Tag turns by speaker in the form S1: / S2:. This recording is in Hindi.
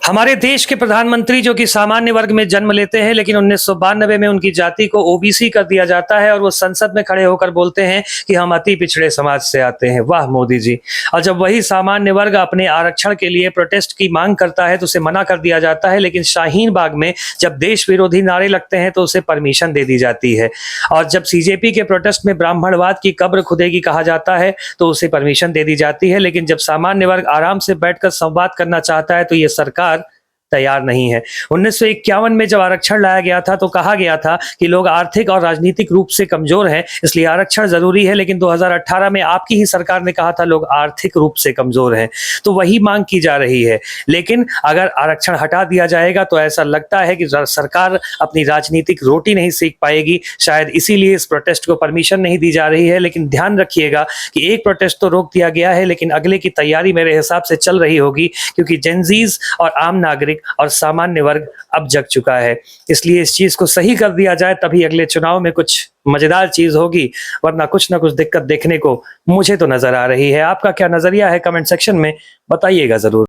S1: हमारे देश के प्रधानमंत्री जो कि सामान्य वर्ग में जन्म लेते हैं, लेकिन 1992 में उनकी जाति को ओबीसी कर दिया जाता है और वो संसद में खड़े होकर बोलते हैं कि हम अति पिछड़े समाज से आते हैं। वाह मोदी जी। और जब वही सामान्य वर्ग अपने आरक्षण के लिए प्रोटेस्ट की मांग करता है तो उसे मना कर दिया जाता है, लेकिन शाहीन बाग में जब देश विरोधी नारे लगते हैं तो उसे परमिशन दे दी जाती है। और जब सीजेपी के प्रोटेस्ट में ब्राह्मणवाद की कब्र खुदेगी कहा जाता है तो उसे परमिशन दे दी जाती है, लेकिन जब सामान्य वर्ग आराम से बैठकर संवाद करना चाहता है तो ये सरकार तैयार नहीं है। 1951 में जब आरक्षण लाया गया था तो कहा गया था कि लोग आर्थिक और राजनीतिक रूप से कमजोर हैं, इसलिए आरक्षण जरूरी है, लेकिन 2018 में आपकी ही सरकार ने कहा था लोग आर्थिक रूप से कमजोर हैं, तो वही मांग की जा रही है। लेकिन अगर आरक्षण हटा दिया जाएगा तो ऐसा लगता है कि सरकार अपनी राजनीतिक रोटी नहीं सेक पाएगी। शायद इसीलिए इस प्रोटेस्ट को परमिशन नहीं दी जा रही है। लेकिन ध्यान रखिएगा कि एक प्रोटेस्ट तो रोक दिया गया है, लेकिन अगले की तैयारी मेरे हिसाब से चल रही होगी, क्योंकि जेनजीज और आम नागरिक और सामान्य वर्ग अब जग चुका है। इसलिए इस चीज को सही कर दिया जाए तभी अगले चुनाव में कुछ मजेदार चीज होगी, वरना कुछ ना कुछ दिक्कत देखने को मुझे तो नजर आ रही है। आपका क्या नजरिया है कमेंट सेक्शन में बताइएगा जरूर।